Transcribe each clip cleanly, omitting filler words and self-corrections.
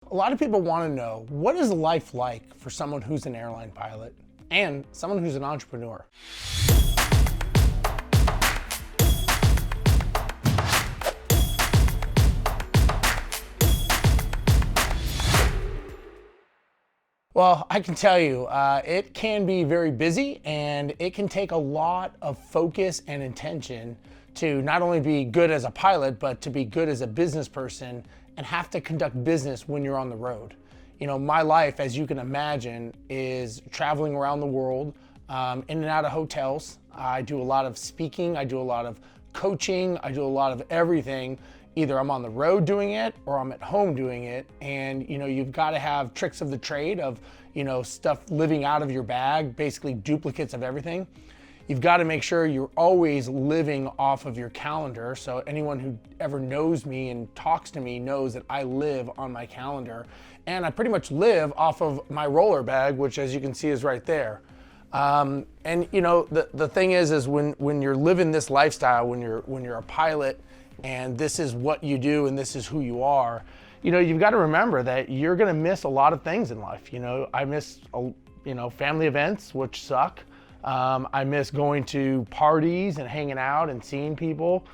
A lot of people want to know, what is life like for someone who's an airline pilot and someone who's an entrepreneur? Well, I can tell you, it can be very busy and it can take a lot of focus and intention to not only be good as a pilot, but to be good as a business person and have to conduct business when you're on the road. You know, my life, as you can imagine, is traveling around the world, in and out of hotels. I do a lot of speaking, I do a lot of coaching, I do a lot of everything. Either I'm on the road doing it or I'm at home doing it. And you know, you've got to have tricks of the trade of, you know, stuff living out of your bag, basically duplicates of everything. You've got to make sure you're always living off of your calendar. So anyone who ever knows me and talks to me knows that I live on my calendar, and I pretty much live off of my roller bag, which as you can see is right there. And you know, the thing is when you're living this lifestyle, when you're a pilot, and this is what you do and this is who you are, you know, you've got to remember that you're going to miss a lot of things in life. You know, I miss, you know, family events, which suck. I miss going to parties and hanging out and seeing people.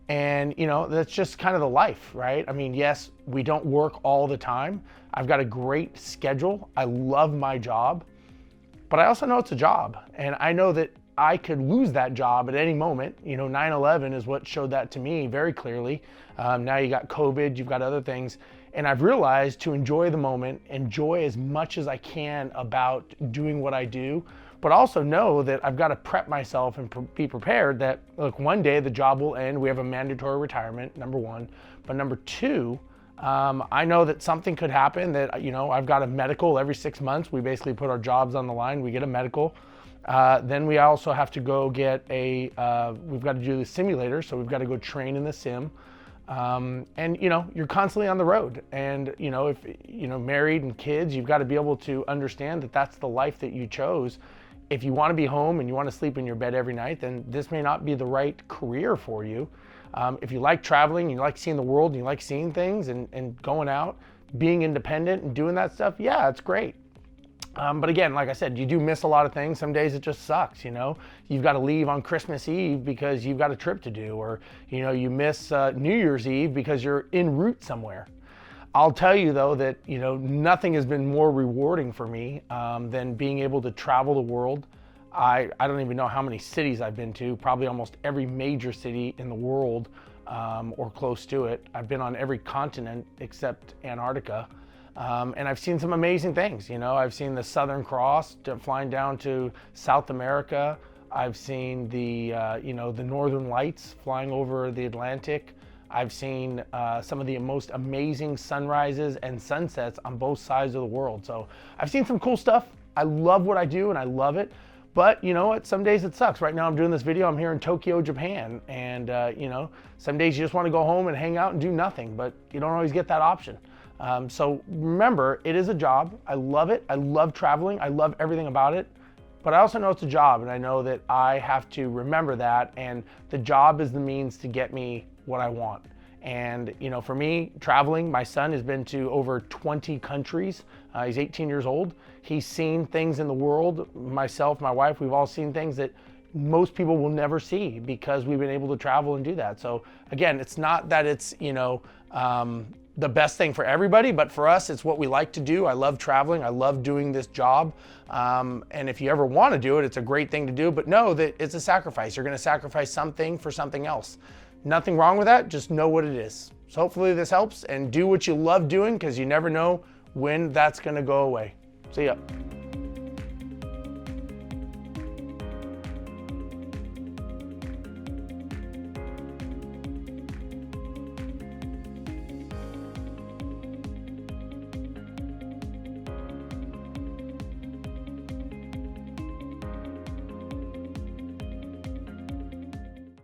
And, you know, that's just kind of the life, right? I mean, yes, we don't work all the time. I've got a great schedule. I love my job, but I also know it's a job. And I know that I could lose that job at any moment. You know, 9/11 is what showed that to me very clearly. Now you got COVID, you've got other things. And I've realized to enjoy the moment, enjoy as much as I can about doing what I do, but also know that I've got to prep myself and be prepared that, look, one day the job will end. We have a mandatory retirement, number one. But number two, I know that something could happen that, you know, I've got a medical every 6 months. We basically put our jobs on the line. We get a medical. Then we also have to go get we've got to do the simulator. So we've got to go train in the sim. And you know, you're constantly on the road, and you know, if you know, married and kids, you've got to be able to understand that that's the life that you chose. If you want to be home and you want to sleep in your bed every night, then this may not be the right career for you. If you like traveling, you like seeing the world, and you like seeing things and going out, being independent and doing that stuff, yeah, it's great. But again, like I said, you do miss a lot of things. Some days it just sucks, you know. You've got to leave on Christmas Eve because you've got a trip to do, or, you know, you miss New Year's Eve because you're en route somewhere. I'll tell you though that, you know, nothing has been more rewarding for me than being able to travel the world. I don't even know how many cities I've been to, probably almost every major city in the world or close to it. I've been on every continent except Antarctica. And I've seen some amazing things. You know, I've seen the Southern Cross flying down to South America. I've seen the, you know, the Northern Lights flying over the Atlantic. I've seen some of the most amazing sunrises and sunsets on both sides of the world. So I've seen some cool stuff. I love what I do and I love it. But you know what, some days it sucks. Right now I'm doing this video, I'm here in Tokyo, Japan. And you know, some days you just want to go home and hang out and do nothing, but you don't always get that option. So remember, it is a job. I love it. I love traveling. I love everything about it. But I also know it's a job, and I know that I have to remember that, and the job is the means to get me what I want. And you know, for me, traveling, my son has been to over 20 countries. He's 18 years old. He's seen things in the world. Myself, my wife, we've all seen things that most people will never see because we've been able to travel and do that. So again, it's not that it's, you know, the best thing for everybody, but for us, it's what we like to do. I love traveling. I love doing this job. And if you ever want to do it, it's a great thing to do, but know that it's a sacrifice. You're going to sacrifice something for something else. Nothing wrong with that. Just know what it is. So hopefully this helps, and do what you love doing because you never know when that's going to go away. See ya.